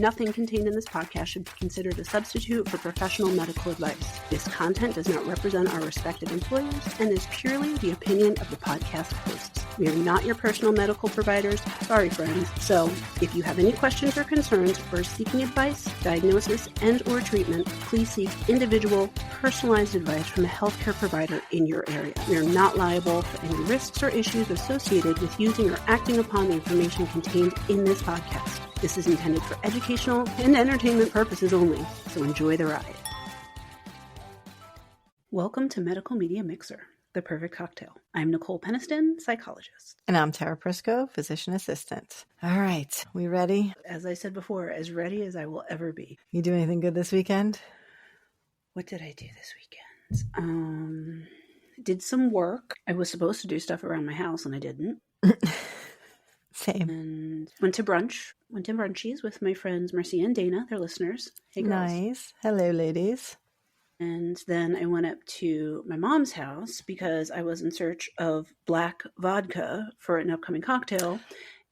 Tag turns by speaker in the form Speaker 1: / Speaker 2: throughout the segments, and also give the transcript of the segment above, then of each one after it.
Speaker 1: Nothing contained in this podcast should be considered a substitute for professional medical advice. This content does not represent our respective employers and is purely the opinion of the podcast hosts. We are not your personal medical providers. Sorry, friends. So, if you have any questions or concerns or seeking advice, diagnosis, and or treatment, please seek individual, personalized advice from a healthcare provider in your area. We are not liable for any risks or issues associated with using or acting upon the information contained in this podcast. This is intended for educational and entertainment purposes only, so enjoy the ride. Welcome to Medical Media Mixer, the perfect cocktail. I'm Nicole Peniston, psychologist.
Speaker 2: And I'm Tara Prisco, physician assistant. All right, we ready?
Speaker 1: As I said before, as ready as I will ever be.
Speaker 2: You do anything good this weekend?
Speaker 1: What did I do this weekend? Did some work. I was supposed to do stuff around my house and I didn't.
Speaker 2: Same.
Speaker 1: And went to brunchies with my friends Marcia and Dana, they're listeners. Hey girls.
Speaker 2: Nice. Hello, ladies.
Speaker 1: And then I went up to my mom's house because I was in search of black vodka for an upcoming cocktail.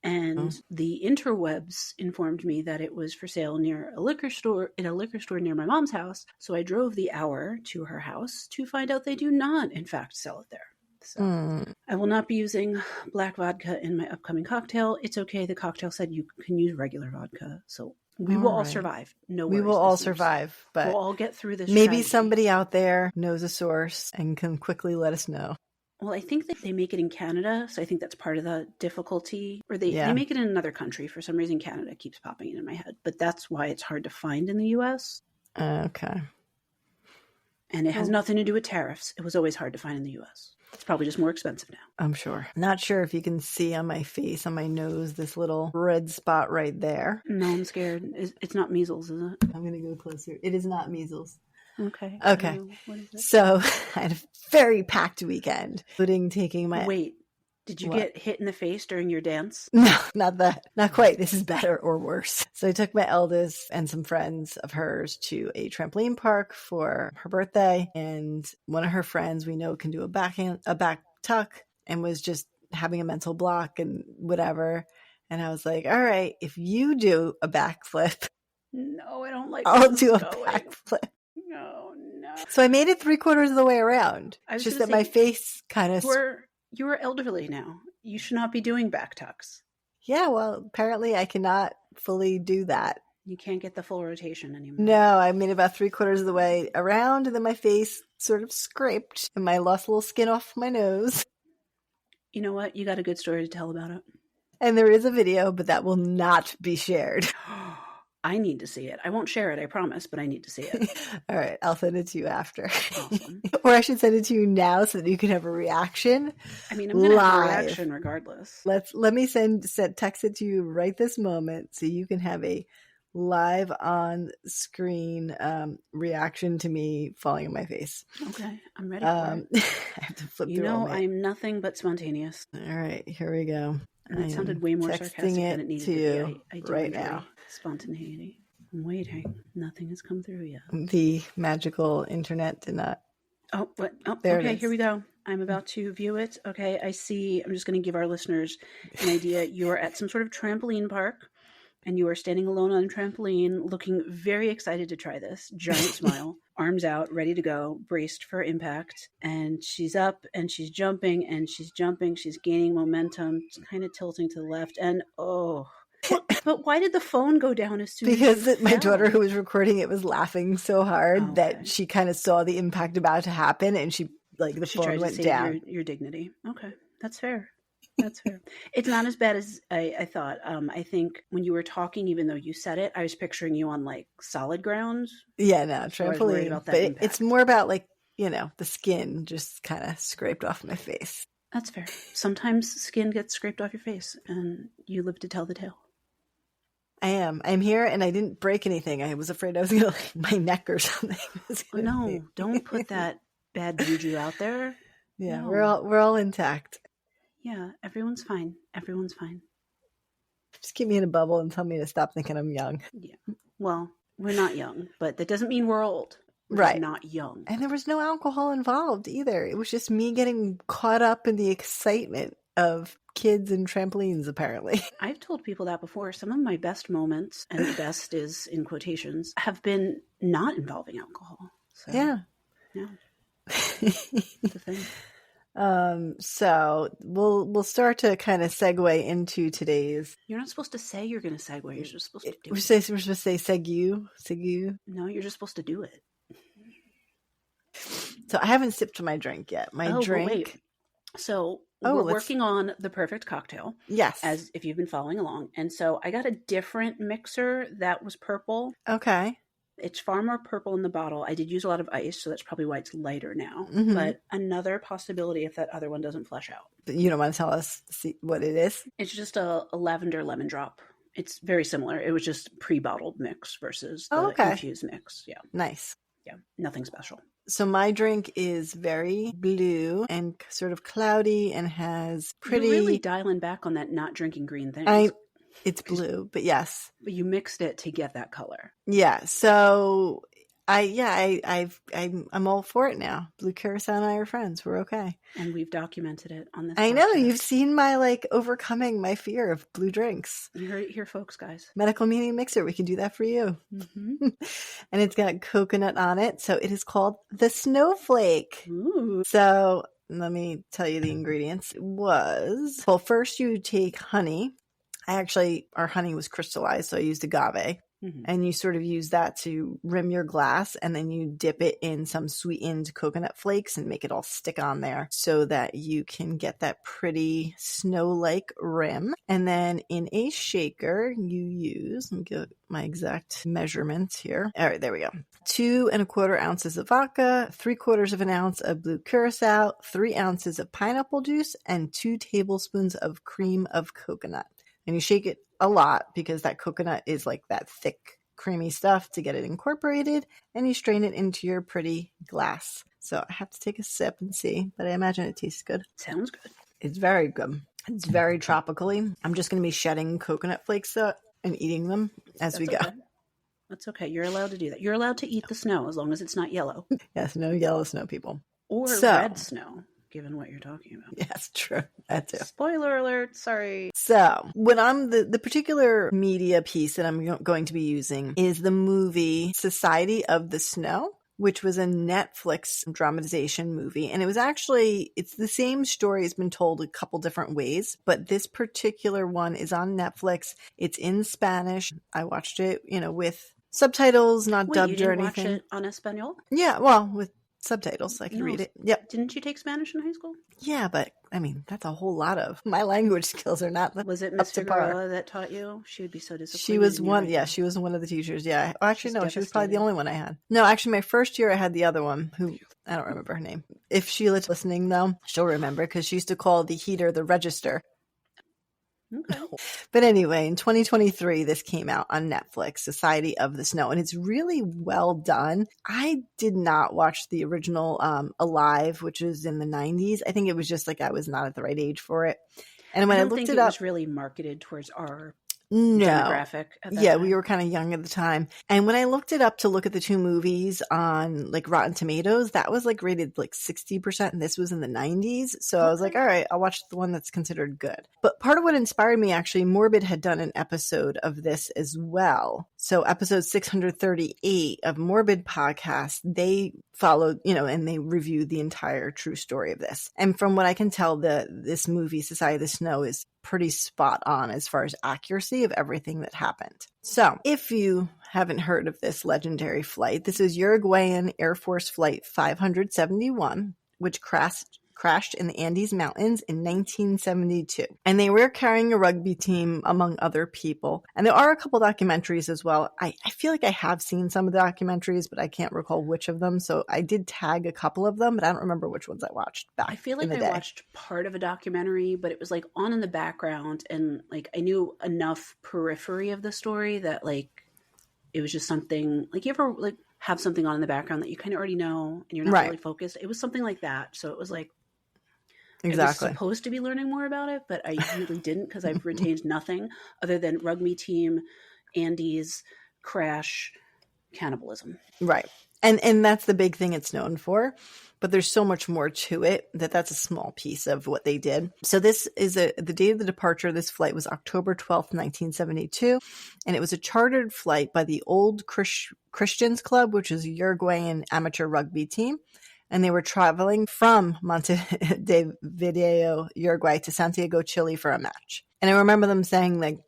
Speaker 1: And the interwebs informed me that it was for sale near a liquor store near my mom's house. So I drove the hour to her house to find out they do not, in fact, sell it there. So I will not be using black vodka in my upcoming cocktail. It's okay. The cocktail said you can use regular vodka. So we will all survive. No worries.
Speaker 2: We will all survive, but
Speaker 1: we'll all get through this.
Speaker 2: Maybe
Speaker 1: tragedy.
Speaker 2: Somebody out there knows a source and can quickly let us know.
Speaker 1: Well, I think that they make it in Canada, so I think that's part of the difficulty. Or they make it in another country. For some reason, Canada keeps popping in my head. But that's why it's hard to find in the U.S.
Speaker 2: Okay.
Speaker 1: And it has nothing to do with tariffs. It was always hard to find in the U.S. It's probably just more expensive now.
Speaker 2: I'm sure. Not sure if you can see on my face, on my nose, this little red spot right there.
Speaker 1: No, I'm scared. It's not measles, is it?
Speaker 2: I'm going to go closer. It is not measles.
Speaker 1: Okay.
Speaker 2: Okay.
Speaker 1: What is it?
Speaker 2: So I had a very packed weekend, including taking my...
Speaker 1: Wait, did you get hit in the face during your dance?
Speaker 2: No, not that. Not quite. This is better or worse. So I took my eldest and some friends of hers to a trampoline park for her birthday. And one of her friends we know can do a back tuck and was just having a mental block and whatever. And I was like, all right, if you do a backflip.
Speaker 1: No, I don't like
Speaker 2: I'll do a backflip.
Speaker 1: No.
Speaker 2: So I made it 3/4 of the way around. It's just that my face kind of...
Speaker 1: You are elderly now. You should not be doing back tucks.
Speaker 2: Yeah, well, apparently I cannot fully do that.
Speaker 1: You can't get the full rotation anymore.
Speaker 2: No, I made about 3/4 of the way around, and then my face sort of scraped, and I lost a little skin off my nose.
Speaker 1: You know what? You got a good story to tell about it.
Speaker 2: And there is a video, but that will not be shared.
Speaker 1: I need to see it. I won't share it, I promise, but I need to see it.
Speaker 2: All right, I'll send it to you after.
Speaker 1: Awesome.
Speaker 2: Or I should send it to you now so that you can have a reaction.
Speaker 1: I mean, I'm going to have a reaction regardless.
Speaker 2: Let me text it to you right this moment so you can have a live on screen reaction to me falling in my face.
Speaker 1: Okay, I'm ready for it.
Speaker 2: I have to flip through all my...
Speaker 1: I'm nothing but spontaneous.
Speaker 2: All right, here we go.
Speaker 1: And it sounded way more sarcastic than it needed to be. I do
Speaker 2: right now.
Speaker 1: Spontaneity. I'm waiting. Nothing has come through yet.
Speaker 2: The magical internet did not.
Speaker 1: Oh, what? Oh,
Speaker 2: there
Speaker 1: okay, here we go. I'm about to view it. Okay, I see. I'm just going to give our listeners an idea. You are at some sort of trampoline park, and you are standing alone on a trampoline, looking very excited to try this. Giant smile, arms out, ready to go, braced for impact. And she's up, and she's jumping, and she's jumping. She's gaining momentum, kind of tilting to the left, and But why did the phone go down as soon as
Speaker 2: Because my daughter who was recording it was laughing so hard that she kind of saw the impact about to happen, and the phone went down.
Speaker 1: Your dignity. Okay, that's fair. That's fair. It's not as bad as I thought. I think when you were talking, even though you said it, I was picturing you on like solid ground.
Speaker 2: Yeah, no,
Speaker 1: so
Speaker 2: trampoline. But it's more about the skin just kind of scraped off my face.
Speaker 1: That's fair. Sometimes skin gets scraped off your face, and you live to tell the tale.
Speaker 2: I'm here, and I didn't break anything. I was afraid I was going to my neck or something.
Speaker 1: No, don't put that bad juju out there.
Speaker 2: Yeah,
Speaker 1: no.
Speaker 2: we're all intact.
Speaker 1: Yeah, everyone's fine. Everyone's fine.
Speaker 2: Just keep me in a bubble and tell me to stop thinking I'm young.
Speaker 1: Yeah. Well, we're not young, but that doesn't mean we're old. We're
Speaker 2: right.
Speaker 1: not young.
Speaker 2: And there was no alcohol involved either. It was just me getting caught up in the excitement of kids and trampolines, apparently.
Speaker 1: I've told people that before. Some of my best moments, and the best is in quotations, have been not involving alcohol. So,
Speaker 2: Yeah.
Speaker 1: It's a thing.
Speaker 2: So we'll start to kind of segue into today's.
Speaker 1: You're not supposed to say you're going to segue. You're just supposed to do it.
Speaker 2: We're supposed to say segue.
Speaker 1: No, you're just supposed to do it.
Speaker 2: So I haven't sipped my drink yet. My drink.
Speaker 1: Wait. So we're working on the perfect cocktail.
Speaker 2: Yes.
Speaker 1: As if you've been following along. And so I got a different mixer that was purple.
Speaker 2: Okay.
Speaker 1: It's far more purple in the bottle. I did use a lot of ice, so that's probably why it's lighter now.
Speaker 2: Mm-hmm.
Speaker 1: But another possibility if that other one doesn't flush out.
Speaker 2: You don't want to tell us what it is?
Speaker 1: It's just a lavender lemon drop. It's very similar. It was just pre-bottled mix versus the infused mix. Yeah.
Speaker 2: Nice.
Speaker 1: Yeah. Nothing special.
Speaker 2: So my drink is very blue and sort of cloudy and has pretty...
Speaker 1: You're really dialing back on that not drinking green thing.
Speaker 2: It's blue, but yes.
Speaker 1: But you mixed it to get that color.
Speaker 2: Yeah. So I'm all for it now. Blue Curacao and I are friends. We're okay.
Speaker 1: And we've documented it on this
Speaker 2: I
Speaker 1: podcast.
Speaker 2: know. You've seen my overcoming my fear of blue drinks.
Speaker 1: You heard it here, folks, guys.
Speaker 2: Medical Meaning Mixer. We can do that for you.
Speaker 1: Mm-hmm.
Speaker 2: And it's got coconut on it. So it is called the Snowflake.
Speaker 1: Ooh.
Speaker 2: So let me tell you the ingredients. Well, first you take honey. Our honey was crystallized, so I used agave. Mm-hmm. And you sort of use that to rim your glass, and then you dip it in some sweetened coconut flakes and make it all stick on there so that you can get that pretty snow-like rim. And then in a shaker, you use, let me get my exact measurements here. All right, there we go. 2 1/4 ounces of vodka, 3/4 of an ounce of blue curacao, 3 ounces of pineapple juice, and 2 tablespoons of cream of coconut. And you shake it a lot because that coconut is like that thick, creamy stuff to get it incorporated. And you strain it into your pretty glass. So I have to take a sip and see, but I imagine it tastes good.
Speaker 1: Sounds good.
Speaker 2: It's very good. It's very tropically. I'm just going to be shedding coconut flakes and eating them as we go.
Speaker 1: Okay. That's okay. You're allowed to do that. You're allowed to eat the snow as long as it's not yellow.
Speaker 2: Yes, no yellow snow, people.
Speaker 1: Or red snow. Given what you're talking about.
Speaker 2: Yes, true. That too.
Speaker 1: Spoiler alert. Sorry.
Speaker 2: So when I'm the particular media piece that I'm going to be using is the movie Society of the Snow, which was a Netflix dramatization movie. And it's the same story has been told a couple different ways, but this particular one is on Netflix. It's in Spanish. I watched it, with subtitles, not dubbed or anything.
Speaker 1: Watch it on Espanol?
Speaker 2: Yeah, well, with subtitles, I can read it. Yep.
Speaker 1: Didn't you take Spanish in high school?
Speaker 2: Yeah, but I mean, that's a whole lot of my language skills are not.
Speaker 1: Was it Miss Figueroa that taught you? She would be so disappointed.
Speaker 2: She was one. Yeah, she was one of the teachers. Yeah. Actually, no, she was probably the only one I had. No, actually, my first year I had the other one who I don't remember her name. If Sheila's listening though, she'll remember because she used to call the heater the register.
Speaker 1: Okay.
Speaker 2: But anyway, in 2023, this came out on Netflix, Society of the Snow, and it's really well done. I did not watch the original Alive, which was in the 90s. I think it was just I was not at the right age for it. And when I looked it up,
Speaker 1: it was really marketed towards our
Speaker 2: No.
Speaker 1: demographic at that
Speaker 2: Yeah,
Speaker 1: time.
Speaker 2: we were kind of young at the time. And when I looked it up to look at the two movies on like Rotten Tomatoes, that was like rated like 60% and this was in the 90s. So I was like, all right, I'll watch the one that's considered good. But part of what inspired me, actually, Morbid had done an episode of this as well. So episode 638 of Morbid podcast, they followed, and they reviewed the entire true story of this. And from what I can tell, this movie, Society of the Snow, is pretty spot on as far as accuracy of everything that happened. So if you haven't heard of this legendary flight, this is Uruguayan Air Force Flight 571, which crashed in the Andes Mountains in 1972. And they were carrying a rugby team among other people. And there are a couple documentaries as well. I feel like I have seen some of the documentaries, but I can't recall which of them. So I did tag a couple of them, but I don't remember which ones I watched back.
Speaker 1: I feel like I watched part of a documentary, but it was like on in the background. And like I knew enough periphery of the story that like it was just something like you ever like have something on in the background that you kind of already know and you're not really focused. It was something like that. So it was like,
Speaker 2: exactly.
Speaker 1: I was supposed to be learning more about it, but I really didn't because I've retained nothing other than rugby team, Andes, crash, cannibalism.
Speaker 2: Right. And that's the big thing it's known for. But there's so much more to it that's a small piece of what they did. So this is the date of the departure of this flight was October 12th, 1972. And it was a chartered flight by the Old Christians Club, which is a Uruguayan amateur rugby team. And they were traveling from Montevideo, Uruguay to Santiago, Chile for a match. And I remember them saying like,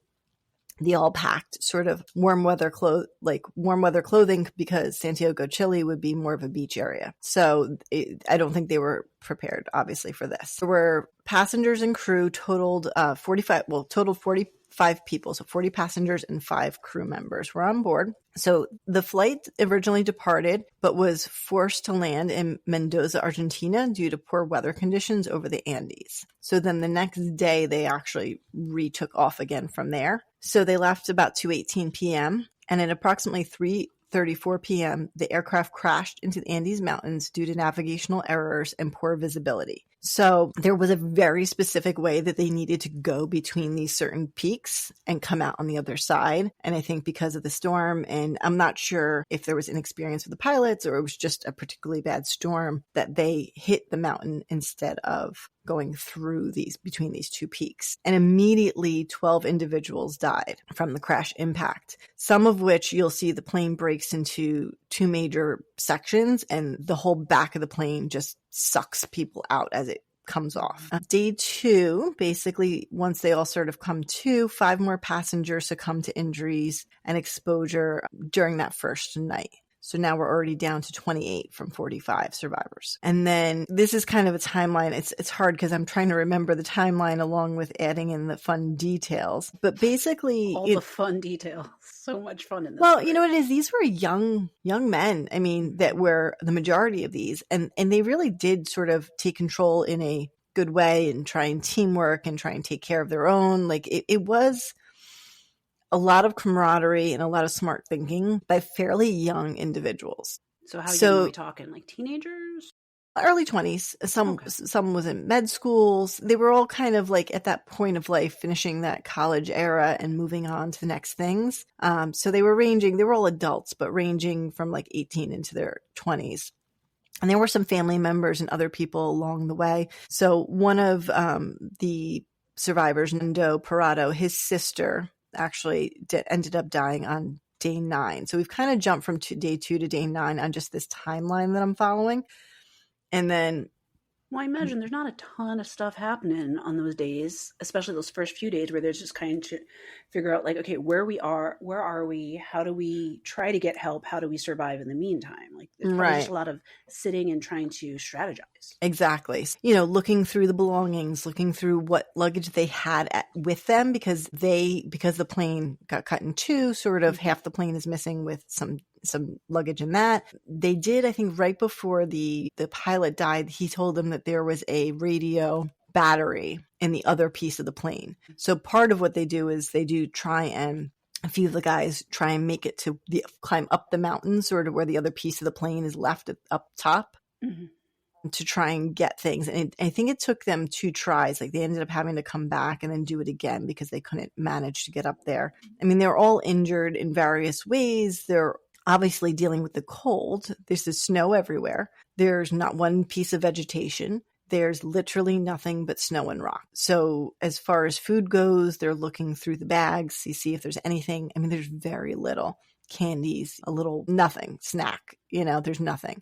Speaker 2: they all packed sort of warm weather clothing because Santiago, Chile would be more of a beach area. So I don't think they were prepared, obviously, for this. There were passengers and crew totaled 45 people. So 40 passengers and 5 crew members were on board. So the flight originally departed, but was forced to land in Mendoza, Argentina due to poor weather conditions over the Andes. So then the next day they actually retook off again from there. So they left about 2:18 p.m. and at approximately 3:34 p.m., the aircraft crashed into the Andes Mountains due to navigational errors and poor visibility. So there was a very specific way that they needed to go between these certain peaks and come out on the other side. And I think because of the storm, and I'm not sure if there was inexperience with the pilots or it was just a particularly bad storm, that they hit the mountain instead of going through between these two peaks. And immediately 12 individuals died from the crash impact, some of which you'll see the plane breaks into 2 major sections and the whole back of the plane just sucks people out as it comes off. Day 2, basically, once they all sort of come to, 5 more passengers succumbed to injuries and exposure during that first night. So now we're already down to 28 from 45 survivors. And then this is kind of a timeline. It's hard because I'm trying to remember the timeline along with adding in the fun details. But basically,
Speaker 1: all the fun details. So much fun in this.
Speaker 2: Well, you know what it is? These were young men. I mean, that were the majority of these. And they really did sort of take control in a good way and try and teamwork and try and take care of their own. Like it was a lot of camaraderie and a lot of smart thinking by fairly young individuals.
Speaker 1: So how young are we talking? Like teenagers?
Speaker 2: Early 20s. Some was in med schools. They were all kind of like at that point of life, finishing that college era and moving on to the next things. So they were all adults, but ranging from like 18 into their 20s. And there were some family members and other people along the way. So one of the survivors, Nando Parado, his sister actually ended up dying on day 9. So we've kind of jumped from day 2 to day 9 on just this timeline that I'm following. And then
Speaker 1: Well, I imagine there's not a ton of stuff happening on those days, especially those first few days where there's just kind of figure out like, okay, where are we? How do we try to get help? How do we survive in the meantime? Like there's probably just a lot of sitting and trying to strategize.
Speaker 2: Exactly. You know, looking through the belongings, looking through what luggage they had with them because the plane got cut in two, sort of half the plane is missing with some luggage in that. They did, I think, right before the pilot died, he told them that there was a radio battery in the other piece of the plane. So part of what they do is they do try and a few of the guys try and make it to climb up the mountain, sort of where the other piece of the plane is left up top. Mm-hmm. To try and get things. And I think it took them 2 tries. Like they ended up having to come back and then do it again because they couldn't manage to get up there. I mean, they're all injured in various ways. They're obviously dealing with the cold. There's the snow everywhere. There's not one piece of vegetation. There's literally nothing but snow and rock. So as far as food goes, they're looking through the bags to see if there's anything. I mean, there's very little candies, a little nothing, snack, there's nothing.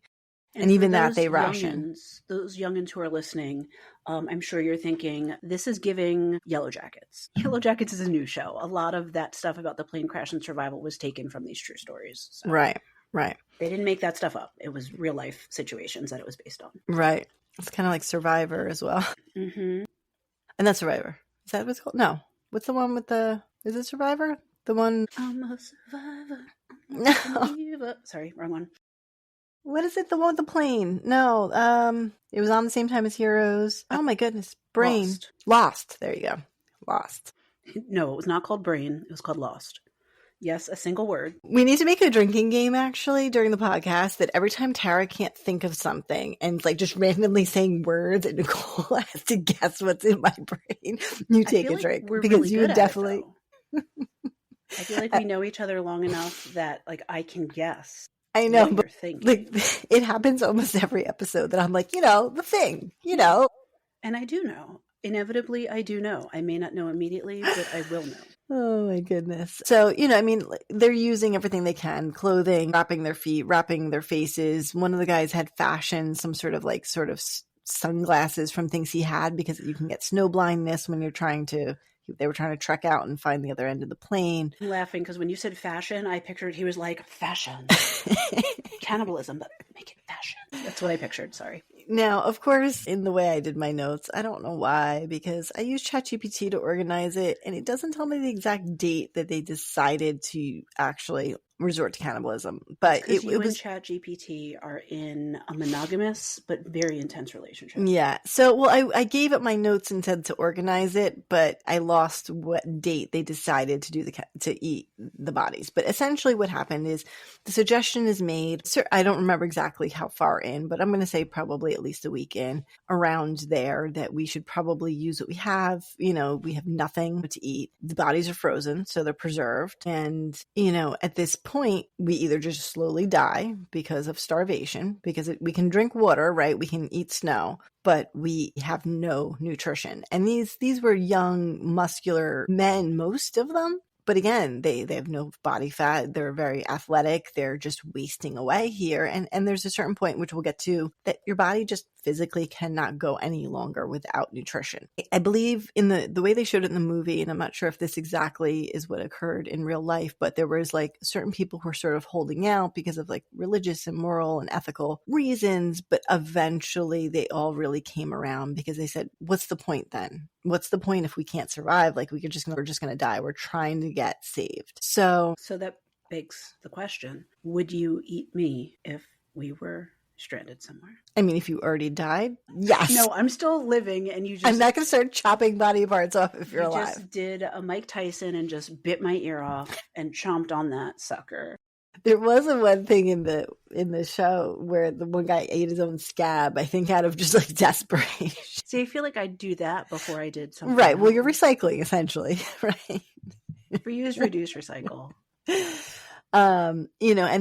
Speaker 2: And even that they ration.
Speaker 1: Those youngins who are listening, I'm sure you're thinking, this is giving Yellow Jackets. Yellow Jackets is a new show. A lot of that stuff about the plane crash and survival was taken from these true stories. So
Speaker 2: right.
Speaker 1: They didn't make that stuff up. It was real life situations that it was based on.
Speaker 2: Right. It's kind of like Survivor as well. Mm-hmm. And that's Survivor. Is that what it's called? No. What's the one with is it Survivor? The one.
Speaker 1: I'm a survivor. No. Sorry, wrong one.
Speaker 2: What is it? The one with the plane? No. It was on the same time as Heroes. Oh my goodness. Brain. Lost. There you go. Lost.
Speaker 1: No, it was not called Brain. It was called Lost. Yes, a single word.
Speaker 2: We need to make a drinking game actually during the podcast that every time Tara can't think of something and like just randomly saying words and Nicole has to guess what's in my brain, you take a drink.
Speaker 1: We're
Speaker 2: because
Speaker 1: really
Speaker 2: you
Speaker 1: good
Speaker 2: definitely
Speaker 1: at it, I feel like we know each other long enough that like I can guess.
Speaker 2: I know,
Speaker 1: what
Speaker 2: but
Speaker 1: you're thinking.
Speaker 2: like it happens almost every episode that I'm like, the thing,
Speaker 1: And I do know. Inevitably, I do know. I may not know immediately, but I will know.
Speaker 2: Oh my goodness. So, they're using everything they can, clothing, wrapping their feet, wrapping their faces. One of the guys had fashioned some sort of sunglasses from things he had because you can get snow blindness when they were trying to trek out and find the other end of the plane.
Speaker 1: I'm laughing because when you said fashion, I pictured he was like, fashion. Cannibalism, but make it fashion. That's what I pictured, sorry.
Speaker 2: Now, of course, in the way I did my notes, I don't know why, because I used ChatGPT to organize it, and it doesn't tell me the exact date that they decided to actually resort to cannibalism. But
Speaker 1: it was and ChatGPT are in a monogamous but very intense relationship.
Speaker 2: Yeah. So, well, I gave it my notes and said to organize it, but I lost what date they decided to eat the bodies. But essentially, what happened is the suggestion is made. I don't remember exactly how far in, but I'm going to say probably at least a week in, around there, that we should probably use what we have. We have nothing to eat. The bodies are frozen, so they're preserved, and at this point, we either just slowly die because of starvation, because we can drink water, right? We can eat snow, but we have no nutrition. And these were young, muscular men, most of them. But again, they have no body fat. They're very athletic. They're just wasting away here. And there's a certain point, which we'll get to, that your body just physically cannot go any longer without nutrition. I believe in the way they showed it in the movie, and I'm not sure if this exactly is what occurred in real life, but there was certain people who were sort of holding out because of religious and moral and ethical reasons. But eventually they all really came around because they said, what's the point then? What's the point if we can't survive? We're just going to die. We're trying to get saved. So
Speaker 1: that begs the question, would you eat me if we were stranded somewhere?
Speaker 2: I mean, if you already died, yes.
Speaker 1: No, I'm still living, and
Speaker 2: I'm not going to start chopping body parts off if you're alive.
Speaker 1: You just did a Mike Tyson and just bit my ear off and chomped on that sucker.
Speaker 2: There wasn't one thing in the show where the one guy ate his own scab, I think out of just desperation.
Speaker 1: See, I feel like I'd do that before I did something.
Speaker 2: Right. Well, you're recycling essentially, right?
Speaker 1: Reuse, reduce, recycle.
Speaker 2: And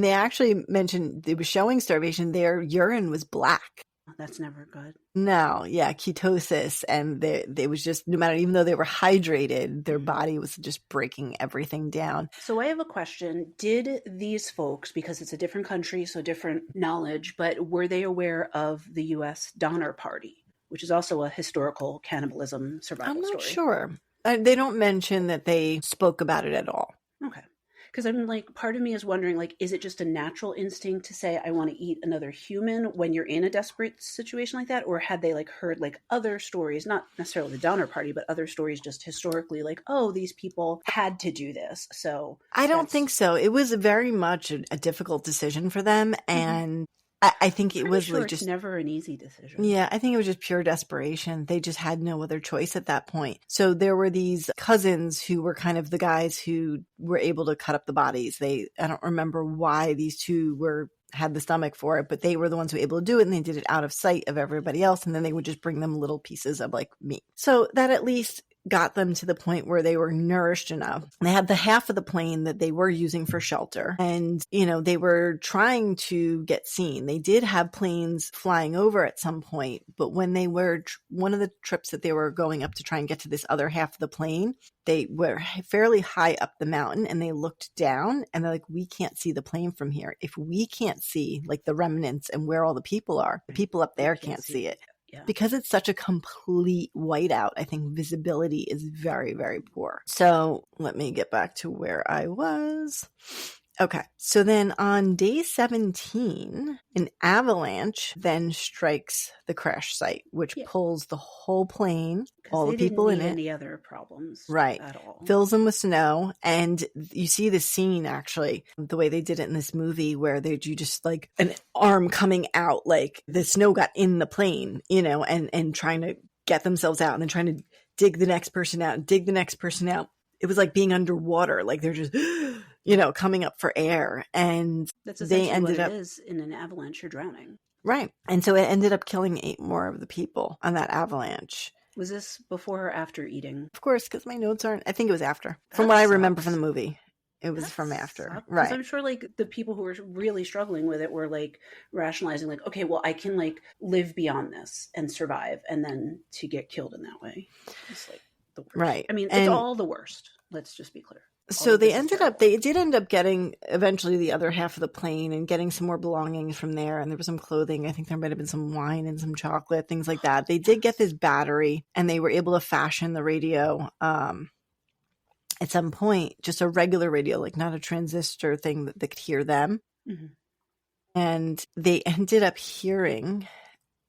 Speaker 2: they actually mentioned, they were showing Starvation, their urine was black.
Speaker 1: That's never good.
Speaker 2: No, yeah, ketosis, and they was just, no matter, even though they were hydrated, their body was just breaking everything down.
Speaker 1: So I have a question. Did these folks, because it's a different country, so different knowledge, but were they aware of the U.S. Donner Party, which is also a historical cannibalism survival story? I'm not
Speaker 2: sure. They don't mention that they spoke about it at all.
Speaker 1: Okay. Because I'm part of me is wondering, is it just a natural instinct to say, I want to eat another human when you're in a desperate situation like that? Or had they heard other stories, not necessarily the Donner Party, but other stories just historically, oh, these people had to do this. So
Speaker 2: I don't think so. It was very much a difficult decision for them. And I think it was
Speaker 1: just never an easy decision.
Speaker 2: Yeah, I think it was just pure desperation. They just had no other choice at that point. So there were these cousins who were kind of the guys who were able to cut up the bodies. I don't remember why these two had the stomach for it, but they were the ones who were able to do it, and they did it out of sight of everybody else, and then they would just bring them little pieces of meat. So that at least got them to the point where they were nourished enough. They had the half of the plane that they were using for shelter, and they were trying to get seen. They did have planes flying over at some point, but when they were one of the trips that they were going up to try and get to this other half of the plane, they were fairly high up the mountain, and they looked down and they're we can't see the plane from here. If we can't see the remnants and where all the people are, the people up there can't see it. Yeah. Because it's such a complete whiteout, I think visibility is very, very poor. So let me get back to where I was. Okay. So then on day 17, an avalanche then strikes the crash site, which pulls the whole plane, all the people in it.
Speaker 1: Any other problems
Speaker 2: right.
Speaker 1: At all.
Speaker 2: Fills them with snow. And you see the scene, actually, the way they did it in this movie, where you just an arm coming out, the snow got in the plane, and trying to get themselves out, and then trying to dig the next person out, dig the next person out. It was like being underwater. They're just, coming up for air. And
Speaker 1: that's essentially what it is in an avalanche. You're drowning.
Speaker 2: Right. And so it ended up killing 8 more of the people on that avalanche.
Speaker 1: Was this before or after eating?
Speaker 2: Of course, because my notes aren't, I think it was after, from what I remember from the movie. It was from after.
Speaker 1: Because
Speaker 2: Right.
Speaker 1: I'm sure like the people who were really struggling with it were like rationalizing like, okay, well, I can like live beyond this and survive, and then to get killed in that way is like the worst.
Speaker 2: Right.
Speaker 1: I mean, it's
Speaker 2: And
Speaker 1: all the worst. Let's just be clear.
Speaker 2: so they did end up getting eventually the other half of the plane and getting some more belongings from there. And there was some clothing. I think there might have been some wine and some chocolate, things like that. They did get this battery, and they were able to fashion the radio, at some point, just a regular radio, like not a transistor thing that they could hear them.
Speaker 1: Mm-hmm.
Speaker 2: And they ended up hearing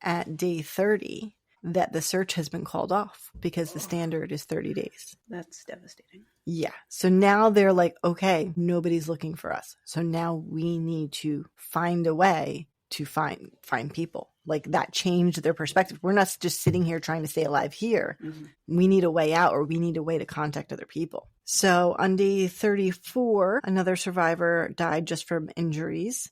Speaker 2: at day 30 that the search has been called off because the standard is 30 days.
Speaker 1: That's devastating.
Speaker 2: Yeah. So now they're like, okay, nobody's looking for us. So now we need to find a way to find people. Like that changed their perspective. We're not just sitting here trying to stay alive here. Mm-hmm. We need a way out, or we need a way to contact other people. So on day 34, another survivor died just from injuries,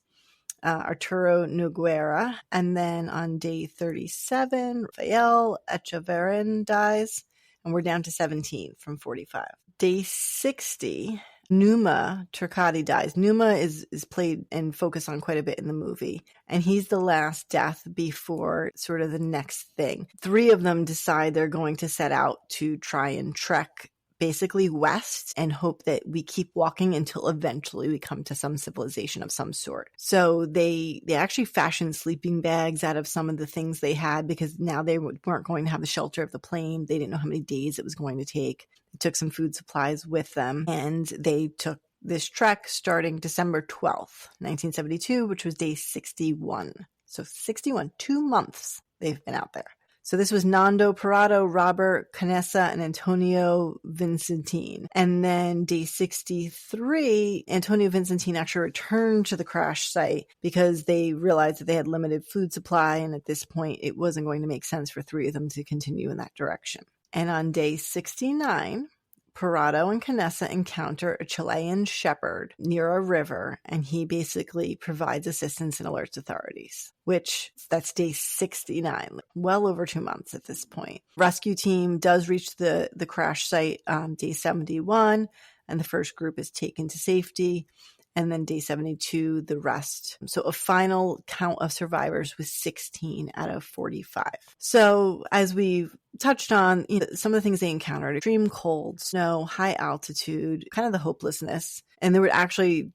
Speaker 2: Arturo Noguera. And then on day 37, Rafael Echeverren dies, and we're down to 17 from 45. Day 60, Numa Turcati dies. Numa is played and focused on quite a bit in the movie, and he's the last death before sort of the next thing. 3 of them decide they're going to set out to try and trek basically west and hope that we keep walking until eventually we come to some civilization of some sort. So they actually fashioned sleeping bags out of some of the things they had, because now they weren't going to have the shelter of the plane. They didn't know how many days it was going to take. They took some food supplies with them, and they took this trek starting December 12th, 1972, which was day 61. So 61, 2 months they've been out there. So this was Nando Parado, Robert Canessa, and Antonio Vincentine. And then day 63, Antonio Vincentine actually returned to the crash site because they realized that they had limited food supply. And at this point, it wasn't going to make sense for 3 of them to continue in that direction. And on day 69, Parado and Canessa encounter a Chilean shepherd near a river, and he basically provides assistance and alerts authorities, which that's day 69, well over 2 months at this point. Rescue team does reach the crash site on day 71, and the first group is taken to safety. And then day 72, the rest. So a final count of survivors was 16 out of 45. So as we've touched on, some of the things they encountered: extreme cold, snow, high altitude, kind of the hopelessness. And there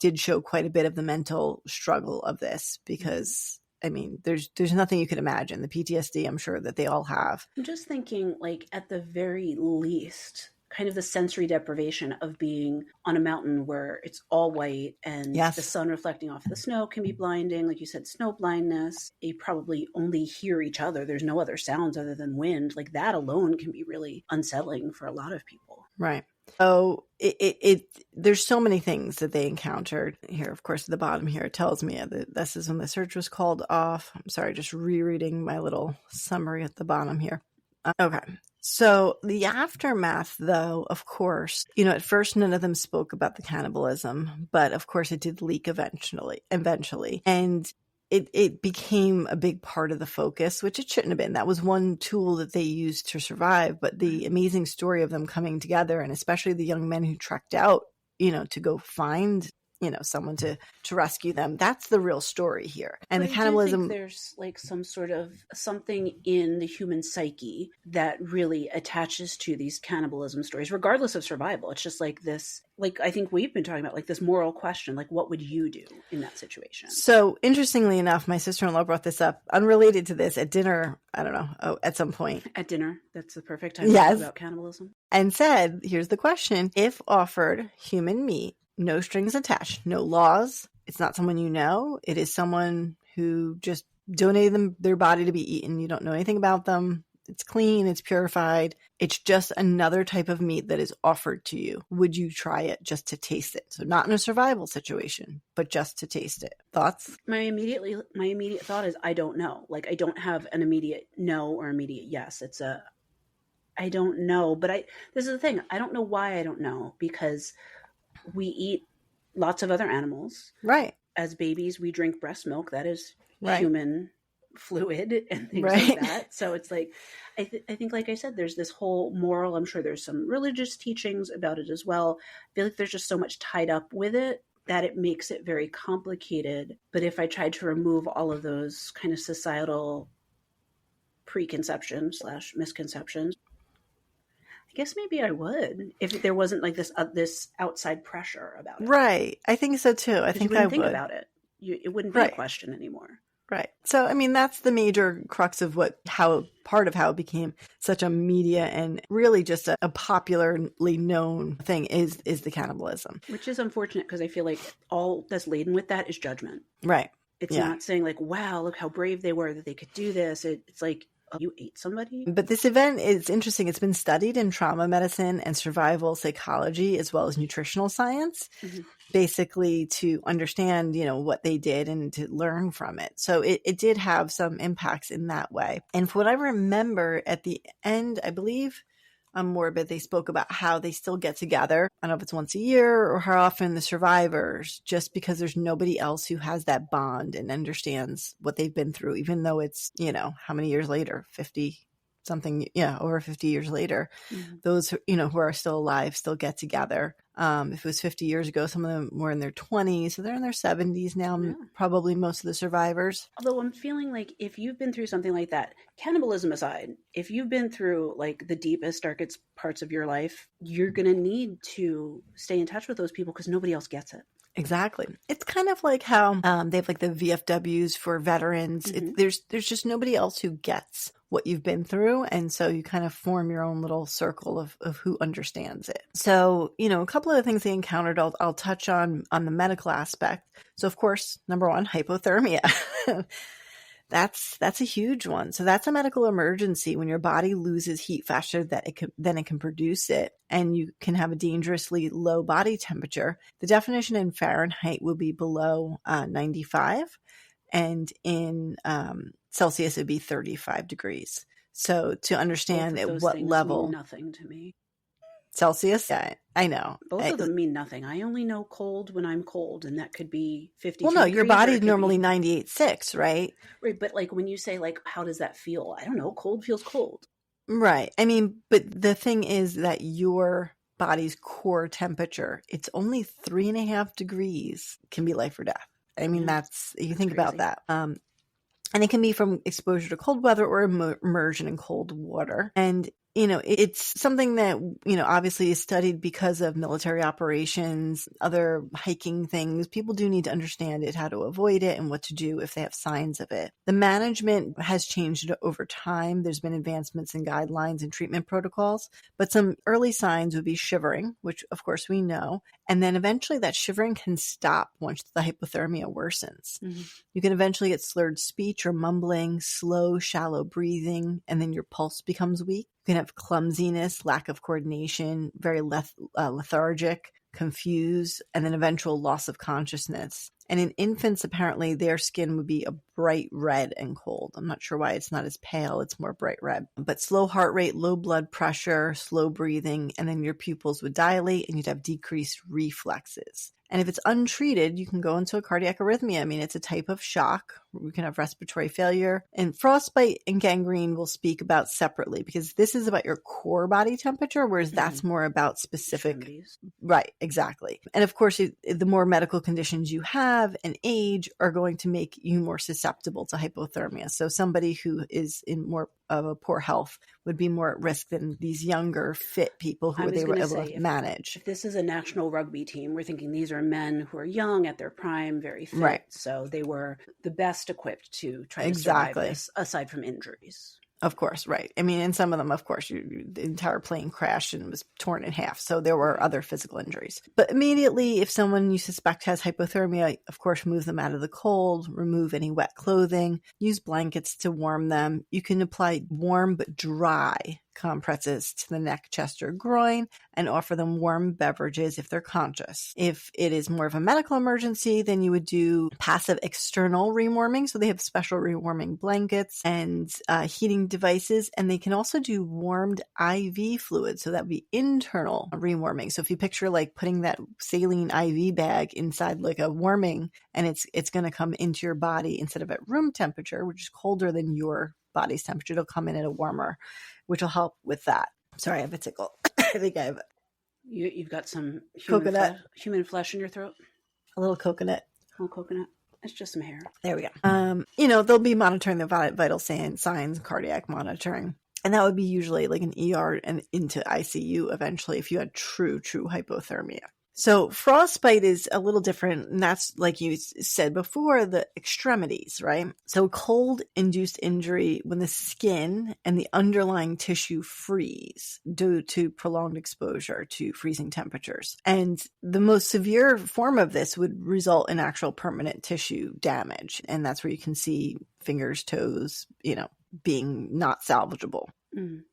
Speaker 2: did show quite a bit of the mental struggle of this, because I mean, there's nothing you could imagine. The PTSD, I'm sure that they all have.
Speaker 1: I'm just thinking, like, at the very least, kind of the sensory deprivation of being on a mountain where it's all white and the sun reflecting off the snow can be blinding. Like you said, snow blindness. You probably only hear each other. There's no other sounds other than wind. Like that alone can be really unsettling for a lot of people.
Speaker 2: Right. So there's so many things that they encountered here. Of course, at the bottom here, it tells me that this is when the search was called off. I'm sorry, just rereading my little summary at the bottom here. Okay. So the aftermath, though, of course, at first none of them spoke about the cannibalism, but of course it did leak eventually. And it became a big part of the focus, which it shouldn't have been. That was one tool that they used to survive, but the amazing story of them coming together, and especially the young men who trekked out, to go find someone to rescue them. That's the real story here. And
Speaker 1: but
Speaker 2: the cannibalism,
Speaker 1: there's like some sort of something in the human psyche that really attaches to these cannibalism stories, regardless of survival. It's just like this, like I think we've been talking about, like this moral question, like what would you do in that situation? So
Speaker 2: interestingly enough, my sister-in-law brought this up, unrelated to this, at dinner, I don't know, at some point.
Speaker 1: At dinner, that's the perfect time to talk about cannibalism.
Speaker 2: And said, here's the question: if offered human meat, no strings attached, no laws, it's not someone you know, it is someone who just donated them their body to be eaten, you don't know anything about them, it's clean, it's purified, it's just another type of meat that is offered to you, would you try it just to taste it? So not in a survival situation, but just to taste it. Thoughts?
Speaker 1: My immediate thought is I don't know. Like I don't have an immediate no or immediate yes. I don't know, but this is the thing, I don't know why I don't know, because we eat lots of other animals.
Speaker 2: Right.
Speaker 1: As babies, we drink breast milk. That is human fluid and things
Speaker 2: Right.
Speaker 1: like that. So it's like, I think, like I said, there's this whole moral, I'm sure there's some religious teachings about it as well. I feel like there's just so much tied up with it that it makes it very complicated. But if I tried to remove all of those kind of societal preconceptions / misconceptions, I guess maybe I would, if there wasn't like this outside pressure about it.
Speaker 2: Right. I think so too. I think
Speaker 1: you
Speaker 2: I
Speaker 1: wouldn't think
Speaker 2: would.
Speaker 1: about it. It wouldn't be a question anymore.
Speaker 2: Right. So, I mean, that's the major crux of part of how it became such a media and really just a popularly known thing is the cannibalism.
Speaker 1: Which is unfortunate because I feel like all that's laden with that is judgment.
Speaker 2: Right.
Speaker 1: It's not saying like, wow, look how brave they were that they could do this. It's like, oh, you ate somebody?
Speaker 2: But this event is interesting. It's been studied in trauma medicine and survival psychology as well as nutritional science, basically to understand, what they did and to learn from it. So it did have some impacts in that way. And for what I remember at the end, I believe on Morbid, they spoke about how they still get together. I don't know if it's once a year or how often the survivors, just because there's nobody else who has that bond and understands what they've been through, even though it's, how many years later, 50 something, over 50 years later, those, who are still alive still get together. If it was 50 years ago, some of them were in their 20s, so they're in their 70s now, probably most of the survivors.
Speaker 1: Although I'm feeling like if you've been through something like that, cannibalism aside, if you've been through like the deepest, darkest parts of your life, you're going to need to stay in touch with those people because nobody else gets it.
Speaker 2: Exactly. It's kind of like how they have like the VFWs for veterans. There's just nobody else who gets what you've been through. And so you kind of form your own little circle of who understands it. So, a couple of the things they encountered, I'll touch on the medical aspect. So of course, number one, hypothermia. That's a huge one. So that's a medical emergency when your body loses heat faster than it can produce it, and you can have a dangerously low body temperature. The definition in Fahrenheit will be below 95, and in Celsius it'd be 35 degrees. So to understand at what level,
Speaker 1: mean nothing to me.
Speaker 2: Celsius, yeah, I know.
Speaker 1: Both of them mean nothing. I only know cold when I'm cold, and that could be 50.
Speaker 2: Well, no, your body's normally 98.6, right?
Speaker 1: Right, but like when you say like, how does that feel? I don't know. Cold feels cold.
Speaker 2: Right. I mean, but the thing is that your body's core temperature, it's only 3.5 degrees can be life or death. I mean, you think about that. And it can be from exposure to cold weather or immersion in cold water. And it's something that, obviously is studied because of military operations, other hiking things. People do need to understand it, how to avoid it, and what to do if they have signs of it. The management has changed over time. There's been advancements in guidelines and treatment protocols, but some early signs would be shivering, which of course we know. And then eventually that shivering can stop once the hypothermia worsens. You can eventually get slurred speech or mumbling, slow, shallow breathing, and then your pulse becomes weak. You can have clumsiness, lack of coordination, very lethargic, confused, and then eventual loss of consciousness. And in infants, apparently, their skin would be a bright red and cold. I'm not sure why it's not as pale. It's more bright red. But slow heart rate, low blood pressure, slow breathing, and then your pupils would dilate and you'd have decreased reflexes. And if it's untreated, you can go into a cardiac arrhythmia. I mean, it's a type of shock. We can have respiratory failure. And frostbite and gangrene we'll speak about separately because this is about your core body temperature, whereas that's more about specific.
Speaker 1: Extremities.
Speaker 2: Right, exactly. And of course, the more medical conditions you have and age are going to make you more susceptible to hypothermia. So somebody who is in more of a poor health would be more at risk than these younger, fit people who they were able to manage.
Speaker 1: If this is a national rugby team, we're thinking these are men who are young at their prime, very fit.
Speaker 2: Right.
Speaker 1: So they were the best equipped to try to survive this, aside from injuries.
Speaker 2: Of course, right. I mean, and some of them, of course, the entire plane crashed and was torn in half. So there were other physical injuries. But immediately, if someone you suspect has hypothermia, of course, move them out of the cold, remove any wet clothing, use blankets to warm them. You can apply warm but dry compresses to the neck, chest, or groin, and offer them warm beverages if they're conscious. If it is more of a medical emergency, then you would do passive external rewarming. So they have special rewarming blankets and heating devices, and they can also do warmed IV fluid. So that would be internal rewarming. So if you picture like putting that saline IV bag inside like a warming, and it's going to come into your body instead of at room temperature, which is colder than your body's temperature, it'll come in at a warmer, which will help with that. Sorry, I have a tickle. I think I have
Speaker 1: You've got some human flesh in your throat.
Speaker 2: a little coconut.
Speaker 1: Oh, coconut. It's just some hair.
Speaker 2: There we go. They'll be monitoring the vital signs, cardiac monitoring. And that would be usually like an ER and into ICU eventually if you had true hypothermia. So frostbite is a little different, and that's, like you said before, the extremities, right? So cold-induced injury when the skin and the underlying tissue freeze due to prolonged exposure to freezing temperatures. And the most severe form of this would result in actual permanent tissue damage, and that's where you can see fingers, toes, being not salvageable. Mm.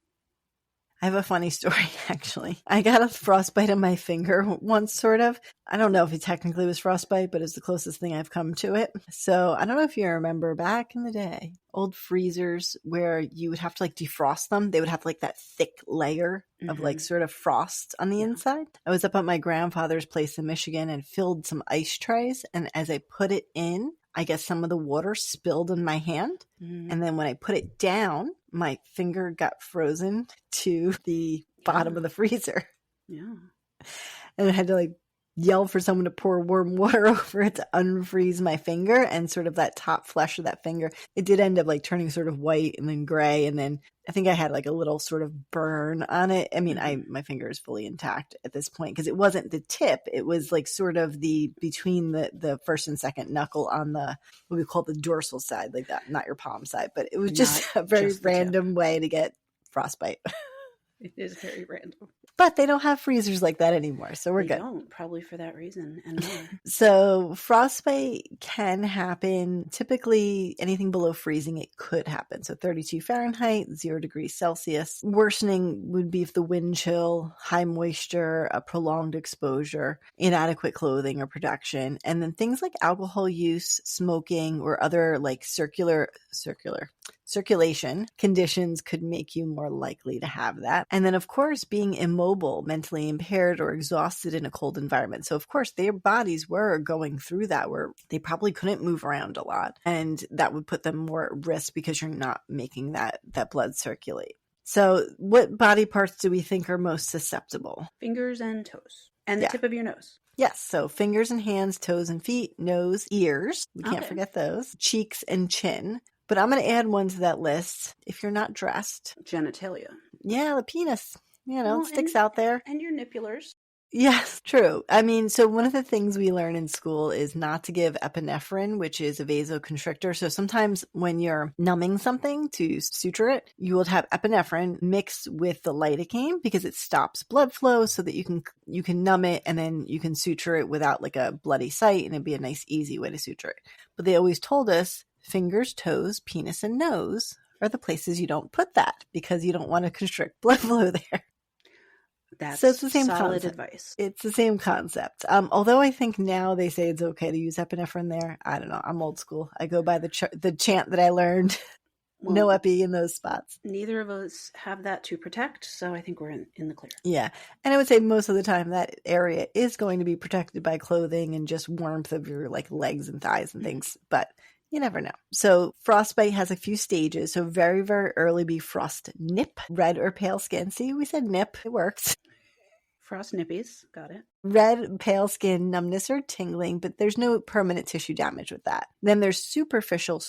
Speaker 2: I have a funny story, actually. I got a frostbite on my finger once, sort of. I don't know if it technically was frostbite, but it's the closest thing I've come to it. So I don't know if you remember back in the day, old freezers where you would have to like defrost them. They would have like that thick layer of like sort of frost on the inside. I was up at my grandfather's place in Michigan and filled some ice trays. And as I put it in, I guess some of the water spilled in my hand. And then when I put it down, my finger got frozen to the bottom of the freezer. Yeah. And I had to like yell for someone to pour warm water over it to unfreeze my finger, and sort of that top flesh of that finger. It did end up like turning sort of white and then gray. And then I think I had like a little sort of burn on it. I mean, my finger is fully intact at this point because it wasn't the tip. It was like sort of between the first and second knuckle on the, what we call the dorsal side, like that, not your palm side, but it was just a very random way to get frostbite.
Speaker 1: It is very random.
Speaker 2: But they don't have freezers like that anymore, so we're good.
Speaker 1: They don't, probably for that reason and more.
Speaker 2: So frostbite can happen. Typically, anything below freezing, it could happen. So 32 Fahrenheit, 0 degrees Celsius. Worsening would be if the wind chill, high moisture, a prolonged exposure, inadequate clothing or protection. And then things like alcohol use, smoking, or other like circulation conditions could make you more likely to have that. And then, of course, being immobile, mentally impaired, or exhausted in a cold environment. So, of course, their bodies were going through that where they probably couldn't move around a lot. And that would put them more at risk because you're not making that blood circulate. So what body parts do we think are most susceptible?
Speaker 1: Fingers and toes. And the tip of your nose.
Speaker 2: Yes, so fingers and hands, toes and feet, nose, ears. We can't forget those. Cheeks and chin. But I'm going to add one to that list. If you're not dressed.
Speaker 1: Genitalia.
Speaker 2: Yeah, the penis. It sticks out there.
Speaker 1: And your nipulars.
Speaker 2: Yes, true. I mean, so one of the things we learn in school is not to give epinephrine, which is a vasoconstrictor. So sometimes when you're numbing something to suture it, you will have epinephrine mixed with the lidocaine because it stops blood flow so that you can numb it and then you can suture it without like a bloody site, and it'd be a nice, easy way to suture it. But they always told us fingers, toes, penis, and nose are the places you don't put that because you don't want to constrict blood flow there.
Speaker 1: So it's the same solid
Speaker 2: concept.
Speaker 1: Advice.
Speaker 2: It's the same concept. Although I think now they say it's okay to use epinephrine there. I don't know. I'm old school. I go by the chant that I learned. Well, no epi in those spots.
Speaker 1: Neither of us have that to protect, so I think we're in the clear.
Speaker 2: Yeah. And I would say most of the time that area is going to be protected by clothing and just warmth of your like legs and thighs and things. But you never know. So frostbite has a few stages. So very, very early be frost nip, red or pale skin. See, we said nip. It works.
Speaker 1: Frost nippies. Got it.
Speaker 2: Red, pale skin, numbness or tingling, but there's no permanent tissue damage with that. Then there's superficial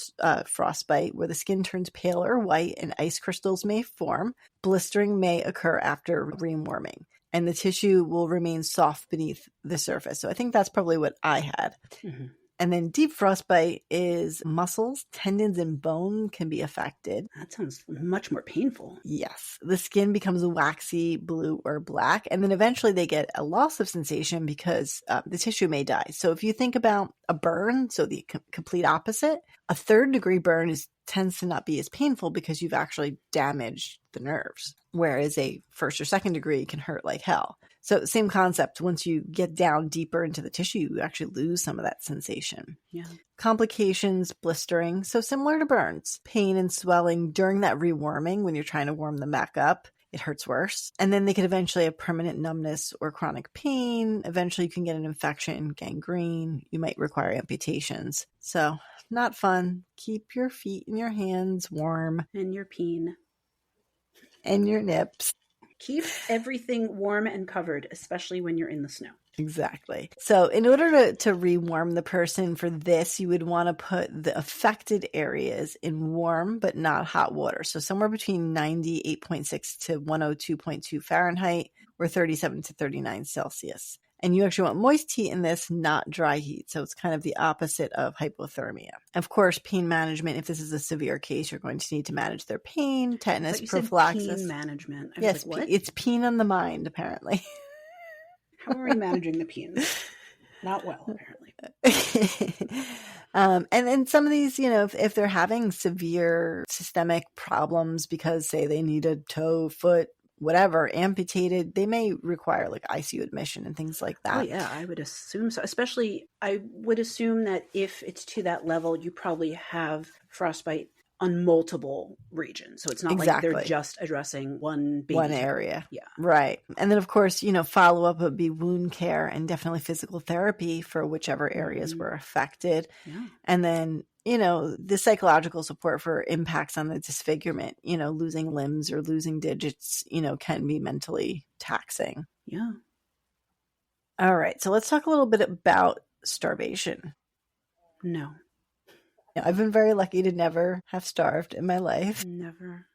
Speaker 2: frostbite where the skin turns pale or white and ice crystals may form. Blistering may occur after rewarming, and the tissue will remain soft beneath the surface. So I think that's probably what I had. Mm-hmm. And then deep frostbite is muscles, tendons, and bone can be affected.
Speaker 1: That sounds much more painful.
Speaker 2: Yes. The skin becomes waxy, blue, or black. And then eventually they get a loss of sensation because the tissue may die. So if you think about a burn, so the complete opposite, a 3rd degree burn tends to not be as painful because you've actually damaged the nerves. whereas a first or second degree can hurt like hell. So same concept. Once you get down deeper into the tissue, you actually lose some of that sensation.
Speaker 1: Yeah.
Speaker 2: Complications, blistering. So similar to burns, pain and swelling during that rewarming when you're trying to warm them back up. It hurts worse. And then they could eventually have permanent numbness or chronic pain. Eventually you can get an infection, gangrene. You might require amputations. So not fun. Keep your feet and your hands warm.
Speaker 1: And your peen.
Speaker 2: And your nips.
Speaker 1: Keep everything warm and covered, especially when you're in the snow.
Speaker 2: Exactly. So in order to rewarm the person for this, you would want to put the affected areas in warm but not hot water. So somewhere between 98.6 to 102.2 Fahrenheit or 37 to 39 Celsius. And you actually want moist heat in this, not dry heat. So it's kind of the opposite of hypothermia. Of course, pain management. If this is a severe case, you're going to need to manage their pain, tetanus, prophylaxis.
Speaker 1: Pain management. I
Speaker 2: Yes,
Speaker 1: was like, what?
Speaker 2: It's pain on the mind, apparently.
Speaker 1: How are we managing the peens? Not well, apparently.
Speaker 2: And then some of these, if they're having severe systemic problems because, say, they need a toe, foot, whatever, amputated, they may require like ICU admission and things like that.
Speaker 1: Oh, yeah, I would assume so. Especially, I would assume that if it's to that level, you probably have frostbite on multiple regions. So it's not like they're just addressing one
Speaker 2: area.
Speaker 1: Yeah. Right.
Speaker 2: And then, of course, follow-up would be wound care and definitely physical therapy for whichever areas were affected.
Speaker 1: Yeah.
Speaker 2: And then, the psychological support for impacts on the disfigurement, losing limbs or losing digits, can be mentally taxing.
Speaker 1: Yeah.
Speaker 2: All right. So let's talk a little bit about starvation.
Speaker 1: No.
Speaker 2: I've been very lucky to never have starved in my life.
Speaker 1: Never.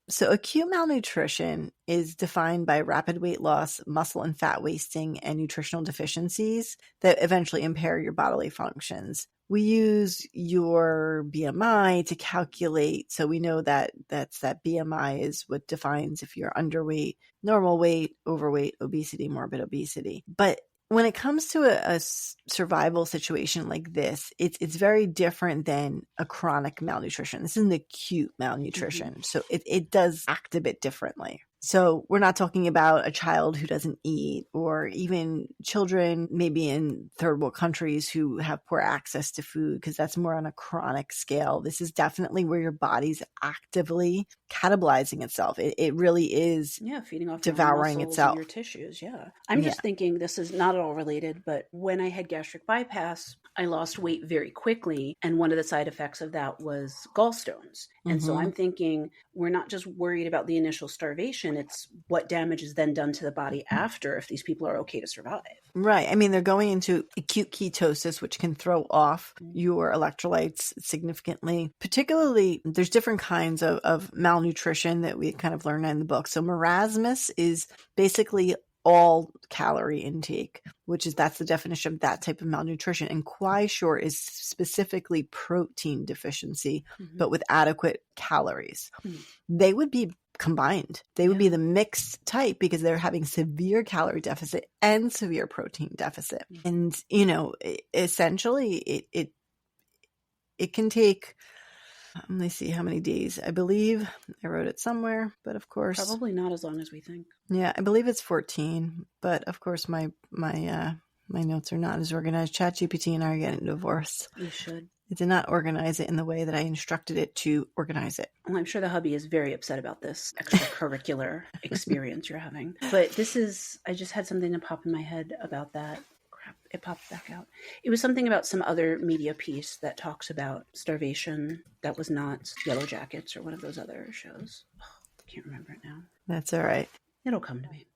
Speaker 2: So acute malnutrition is defined by rapid weight loss, muscle and fat wasting, and nutritional deficiencies that eventually impair your bodily functions. We use your BMI to calculate. So we know that that BMI is what defines if you're underweight, normal weight, overweight, obesity, morbid obesity. But when it comes to a survival situation like this, it's very different than a chronic malnutrition. This is an acute malnutrition. Mm-hmm. So it does act a bit differently. So we're not talking about a child who doesn't eat or even children maybe in third world countries who have poor access to food, because that's more on a chronic scale. This is definitely where your body's actively catabolizing itself. It really is
Speaker 1: feeding off
Speaker 2: devouring
Speaker 1: your
Speaker 2: itself.
Speaker 1: Your tissues. Yeah. I'm just thinking this is not at all related, but when I had gastric bypass, I lost weight very quickly. And one of the side effects of that was gallstones. And so I'm thinking we're not just worried about the initial starvation. It's what damage is then done to the body after if these people are okay to survive.
Speaker 2: Right. I mean, they're going into acute ketosis, which can throw off your electrolytes significantly. Particularly, there's different kinds of malnutrition that we kind of learn in the book. So marasmus is basically all calorie intake, that's the definition of that type of malnutrition. And kwashiorkor is specifically protein deficiency, but with adequate calories. They would be combined. They would be the mixed type because they're having severe calorie deficit and severe protein deficit. And, essentially it can take, let me see how many days. I believe I wrote it somewhere, but of course.
Speaker 1: Probably not as long as we think.
Speaker 2: Yeah, I believe it's 14, but of course my notes are not as organized. ChatGPT and I are getting divorced.
Speaker 1: You should.
Speaker 2: It did not organize it in the way that I instructed it to organize it.
Speaker 1: Well, I'm sure the hubby is very upset about this extracurricular experience you're having. But I just had something to pop in my head about that. Crap, it popped back out. It was something about some other media piece that talks about starvation that was not Yellow Jackets or one of those other shows. Oh, I can't remember it now.
Speaker 2: That's all right.
Speaker 1: It'll come to me.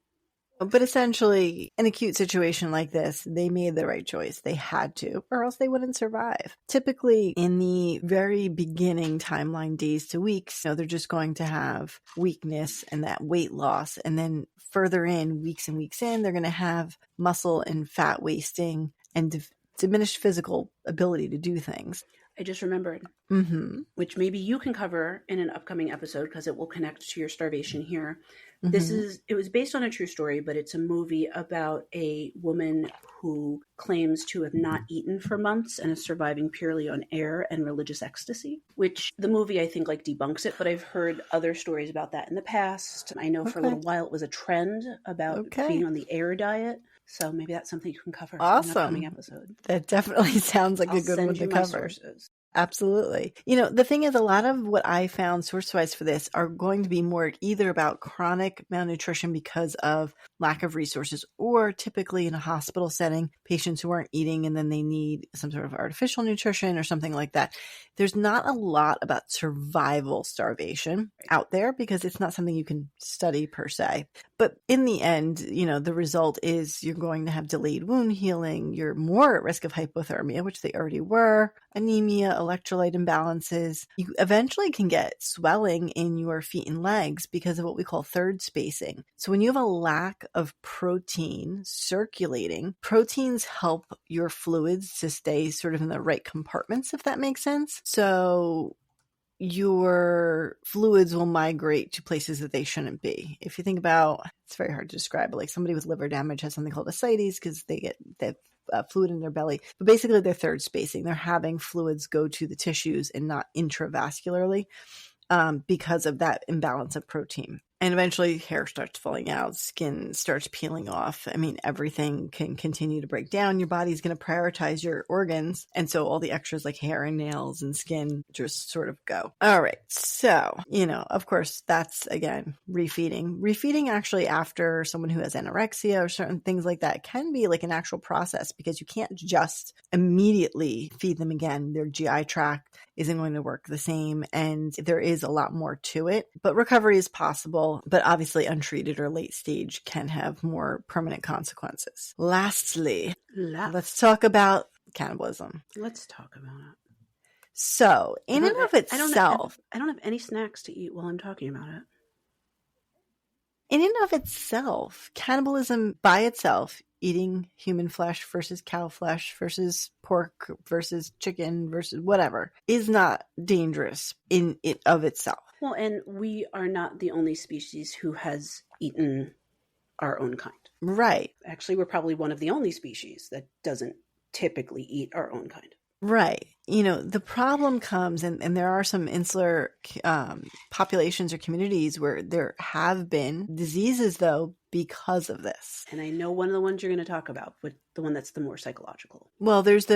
Speaker 2: But essentially, an acute situation like this, they made the right choice. They had to, or else they wouldn't survive. Typically, in the very beginning timeline, days to weeks, they're just going to have weakness and that weight loss. And then further in, weeks and weeks in, they're going to have muscle and fat wasting and diminished physical ability to do things.
Speaker 1: I just remembered,
Speaker 2: Mm-hmm.
Speaker 1: which maybe you can cover in an upcoming episode because it will connect to your starvation here.
Speaker 2: Mm-hmm.
Speaker 1: It was based on a true story, but it's a movie about a woman who claims to have not eaten for months and is surviving purely on air and religious ecstasy, which the movie, I think, like debunks it, but I've heard other stories about that in the past. I know for a
Speaker 2: Okay.
Speaker 1: little while it was a trend about
Speaker 2: Okay.
Speaker 1: being on the air diet. So maybe that's something you can cover in an upcoming
Speaker 2: Awesome.
Speaker 1: episode.
Speaker 2: That definitely sounds like
Speaker 1: I'll
Speaker 2: a good
Speaker 1: send
Speaker 2: one
Speaker 1: you
Speaker 2: to
Speaker 1: my
Speaker 2: cover.
Speaker 1: sources.
Speaker 2: Absolutely. The thing is, a lot of what I found source-wise for this are going to be more either about chronic malnutrition because of lack of resources, or typically in a hospital setting, patients who aren't eating and then they need some sort of artificial nutrition or something like that. There's not a lot about survival starvation out there because it's not something you can study per se. But in the end, the result is you're going to have delayed wound healing. You're more at risk of hypothermia, which they already were, anemia, electrolyte imbalances. You eventually can get swelling in your feet and legs because of what we call third spacing. So when you have a lack of protein circulating, proteins help your fluids to stay sort of in the right compartments, if that makes sense. So your fluids will migrate to places that they shouldn't be. If you think about, it's very hard to describe, but like somebody with liver damage has something called ascites because they get that fluid in their belly. But basically they're third spacing. They're having fluids go to the tissues and not intravascularly because of that imbalance of protein. And eventually hair starts falling out, skin starts peeling off. I mean, everything can continue to break down. Your body's going to prioritize your organs. And so all the extras like hair and nails and skin just sort of go. All right. So, of course, that's, again, refeeding. Refeeding actually after someone who has anorexia or certain things like that can be like an actual process because you can't just immediately feed them again. Their GI tract isn't going to work the same. And there is a lot more to it. But recovery is possible. But obviously untreated or late stage can have more permanent consequences. Lastly, let's talk about cannibalism.
Speaker 1: Let's talk about it.
Speaker 2: So, in and of itself,
Speaker 1: I don't have any snacks to eat while I'm talking about it.
Speaker 2: In and of itself, cannibalism by itself, eating human flesh versus cow flesh versus pork versus chicken versus whatever, is not dangerous in it of itself.
Speaker 1: Well, and we are not the only species who has eaten our own kind.
Speaker 2: Right.
Speaker 1: Actually, we're probably one of the only species that doesn't typically eat our own kind.
Speaker 2: Right. The problem comes, and there are some insular populations or communities where there have been diseases, though, because of this.
Speaker 1: And I know one of the ones you're going to talk about, but the one that's the more psychological.
Speaker 2: Well, they're both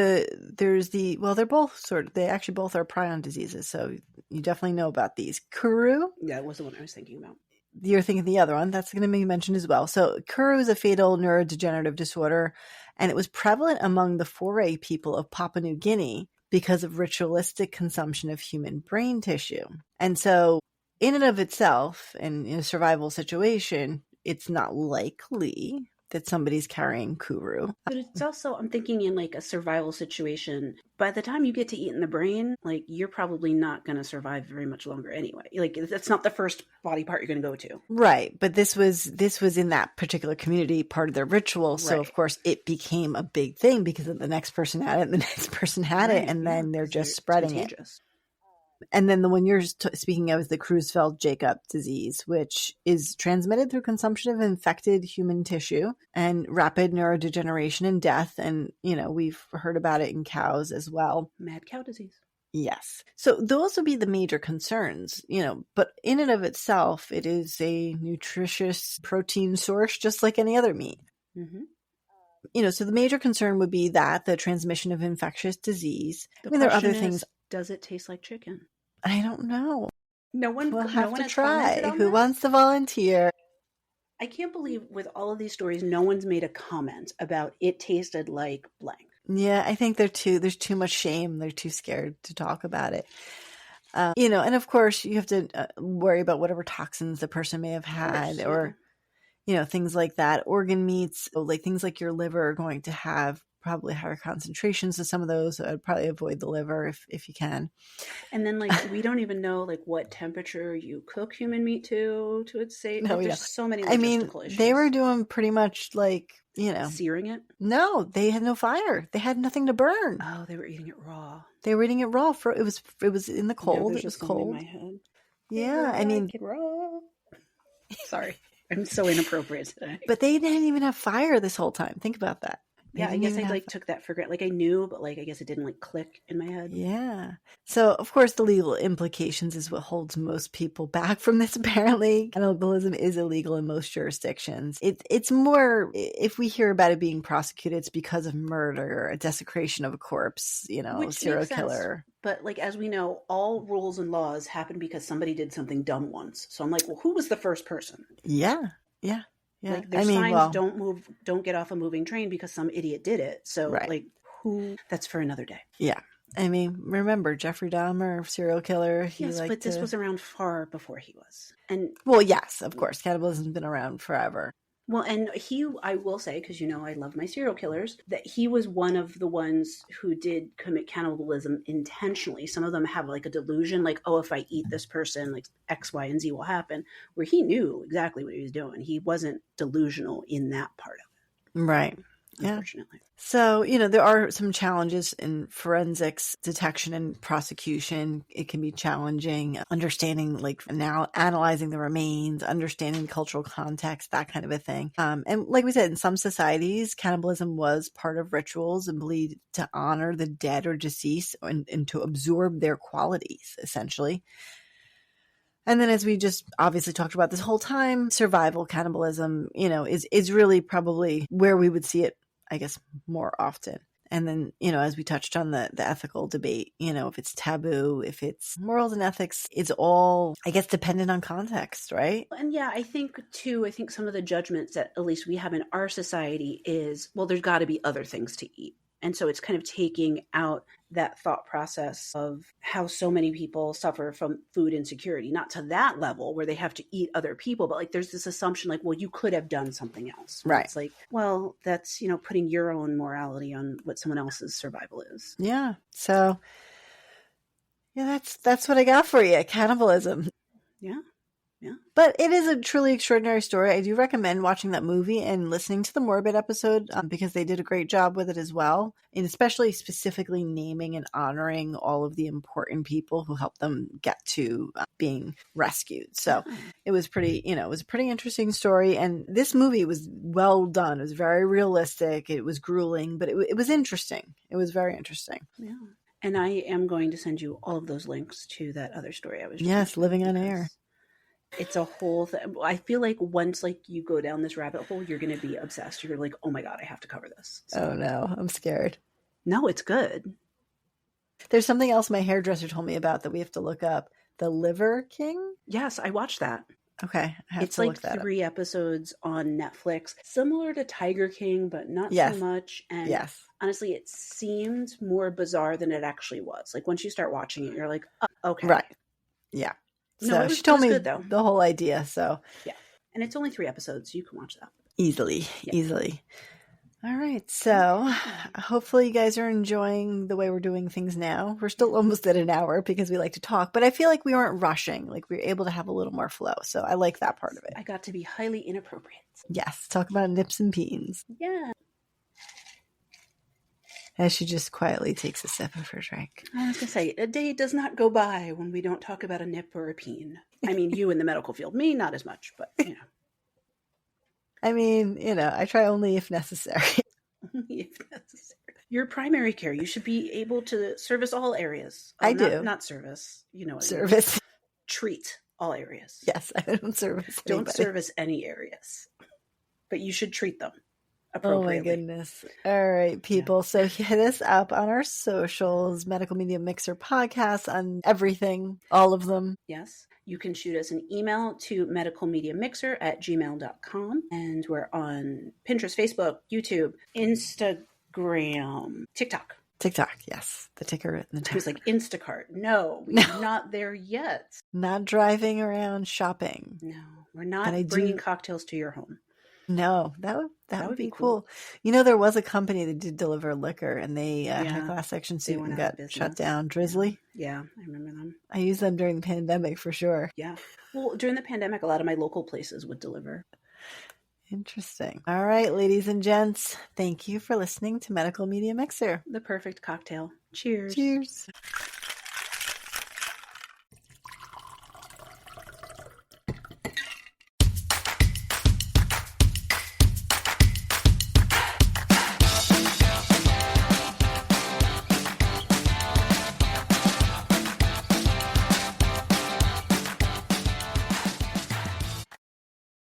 Speaker 2: they actually both are prion diseases. So you definitely know about these. Kuru.
Speaker 1: Yeah, that was the one I was thinking about.
Speaker 2: You're thinking the other one. That's going to be mentioned as well. So Kuru is a fatal neurodegenerative disorder, and it was prevalent among the Foray people of Papua New Guinea because of ritualistic consumption of human brain tissue. And so in and of itself, in a survival situation, it's not likely that somebody's carrying Kuru.
Speaker 1: But it's also, I'm thinking in like a survival situation, by the time you get to eat in the brain, like you're probably not going to survive very much longer anyway. Like that's not the first body part you're going to go to.
Speaker 2: Right. But this was in that particular community, part of their ritual. So
Speaker 1: Right.
Speaker 2: Of course it became a big thing because the next person had it and the next person had it. And then they're just spreading it. And then the one you're speaking of is the Creutzfeldt-Jakob disease, which is transmitted through consumption of infected human tissue and rapid neurodegeneration and death. And, we've heard about it in cows as well.
Speaker 1: Mad cow disease.
Speaker 2: Yes. So those would be the major concerns, but in and of itself, it is a nutritious protein source, just like any other meat.
Speaker 1: Mm-hmm.
Speaker 2: So the major concern would be that the transmission of infectious disease.
Speaker 1: There are
Speaker 2: other things.
Speaker 1: Does it taste like chicken?
Speaker 2: I don't know.
Speaker 1: We'll
Speaker 2: have to try. Who wants to volunteer?
Speaker 1: I can't believe with all of these stories, no one's made a comment about it tasted like blank.
Speaker 2: Yeah, I think there's too much shame. They're too scared to talk about it. And of course you have to worry about whatever toxins the person may have had, or things like that. Organ meats, like things like your liver, are going to have probably higher concentrations of some of those. So I'd probably avoid the liver if you can.
Speaker 1: And then like we don't even know like what temperature you cook human meat to its safe.
Speaker 2: No,
Speaker 1: Like,
Speaker 2: we
Speaker 1: there's
Speaker 2: don't.
Speaker 1: so many
Speaker 2: I mean,
Speaker 1: logistical issues.
Speaker 2: they were doing pretty much like,
Speaker 1: searing it.
Speaker 2: No, they had no fire. They had nothing to burn.
Speaker 1: Oh, they were eating it raw.
Speaker 2: They were eating it raw. It was in the cold. It was cold.
Speaker 1: In my head.
Speaker 2: Yeah, I mean,
Speaker 1: raw. Sorry, I'm so inappropriate today.
Speaker 2: But they didn't even have fire this whole time. Think about that.
Speaker 1: Yeah, I guess I like took that for granted. Like I knew, but like I guess it didn't like click in my head.
Speaker 2: Yeah. So of course the legal implications is what holds most people back from this. Apparently, cannibalism is illegal in most jurisdictions. It's more, if we hear about it being prosecuted, it's because of murder, a desecration of a corpse,
Speaker 1: Which
Speaker 2: serial killer.
Speaker 1: But like as we know, all rules and laws happen because somebody did something dumb once. So I'm like, well, who was the first person?
Speaker 2: Yeah. Yeah. Yeah.
Speaker 1: Like there's signs, don't get off a moving train because some idiot did it. So like who, that's for another day.
Speaker 2: Yeah. I mean, remember Jeffrey Dahmer, serial killer.
Speaker 1: But this was around far before he was. And
Speaker 2: well, yes, of course. Cannibalism's been around forever.
Speaker 1: Well, and I will say, because I love my serial killers, that he was one of the ones who did commit cannibalism intentionally. Some of them have like a delusion, like, oh, if I eat this person, like X, Y, and Z will happen, where he knew exactly what he was doing. He wasn't delusional in that part of it.
Speaker 2: Right.
Speaker 1: Unfortunately.
Speaker 2: Yeah. So, there are some challenges in forensics detection and prosecution. It can be challenging understanding, like now analyzing the remains, understanding cultural context, that kind of a thing. And like we said, in some societies, cannibalism was part of rituals and believed to honor the dead or deceased and to absorb their qualities, essentially. And then as we just obviously talked about this whole time, survival cannibalism, is really probably where we would see it, I guess, more often. And then, as we touched on the ethical debate, if it's taboo, if it's morals and ethics, it's all, I guess, dependent on context, right?
Speaker 1: And yeah, I think some of the judgments that at least we have in our society is, well, there's got to be other things to eat. And so it's kind of taking out that thought process of how so many people suffer from food insecurity, not to that level where they have to eat other people, but like there's this assumption like, well, you could have done something else.
Speaker 2: Right.
Speaker 1: It's like, well, that's, putting your own morality on what someone else's survival is.
Speaker 2: Yeah. So yeah, that's what I got for you. Cannibalism.
Speaker 1: Yeah. Yeah.
Speaker 2: But it is a truly extraordinary story. I do recommend watching that movie and listening to the Morbid episode because they did a great job with it as well. And especially specifically naming and honoring all of the important people who helped them get to being rescued. So it was pretty, it was a pretty interesting story. And this movie was well done. It was very realistic. It was grueling, but it was interesting. It was very interesting.
Speaker 1: Yeah. And I am going to send you all of those links to that other story I was just
Speaker 2: Yes, Living on Air.
Speaker 1: It's a whole thing. I feel like once like you go down this rabbit hole, you're going to be obsessed. You're like, oh my God, I have to cover this. So,
Speaker 2: oh no, I'm scared.
Speaker 1: No, it's good.
Speaker 2: There's something else my hairdresser told me about that we have to look up. The Liver King?
Speaker 1: Yes, I watched that.
Speaker 2: Okay.
Speaker 1: It's like 3 episodes on Netflix, similar to Tiger King, but not so much. And honestly, it seemed more bizarre than it actually was. Like once you start watching it, you're like, oh, okay.
Speaker 2: Right. Yeah. So she told me the whole idea. So
Speaker 1: yeah. And it's only 3 episodes. So you can watch that.
Speaker 2: Easily. All right. So hopefully you guys are enjoying the way we're doing things now. We're still almost at an hour because we like to talk, but I feel like we weren't rushing. Like we were able to have a little more flow. So I like that part of it.
Speaker 1: I got to be highly inappropriate.
Speaker 2: Yes. Talk about nips and peens.
Speaker 1: Yeah.
Speaker 2: As she just quietly takes a sip of her drink.
Speaker 1: I was going to say, a day does not go by when we don't talk about a nip or a peen. I mean, you in the medical field, me, not as much, but,
Speaker 2: I mean, I try only if necessary.
Speaker 1: If necessary. Your primary care, you should be able to service all areas.
Speaker 2: I do.
Speaker 1: Not service,
Speaker 2: Service.
Speaker 1: Treat all areas.
Speaker 2: Yes, I don't service anybody.
Speaker 1: Don't service any areas. But you should treat them.
Speaker 2: Oh my goodness. All right, people. Yeah. So hit us up on our socials, Medical Media Mixer podcast, on everything, all of them.
Speaker 1: Yes. You can shoot us an email to medicalmediamixer@gmail.com. And we're on Pinterest, Facebook, YouTube, Instagram, TikTok.
Speaker 2: TikTok, yes. The ticker and the ticker.
Speaker 1: It was like Instacart. No, we're not there yet.
Speaker 2: Not driving around shopping.
Speaker 1: No, we're not bringing cocktails to your home.
Speaker 2: No, that would be cool. You know, there was a company that did deliver liquor, and they had a glass section suit and got shut down. Drizzly.
Speaker 1: Yeah, I remember them.
Speaker 2: I used them during the pandemic for sure.
Speaker 1: Yeah. Well, during the pandemic, a lot of my local places would deliver.
Speaker 2: Interesting. All right, ladies and gents, thank you for listening to Medical Media Mixer.
Speaker 1: The perfect cocktail. Cheers.
Speaker 2: Cheers.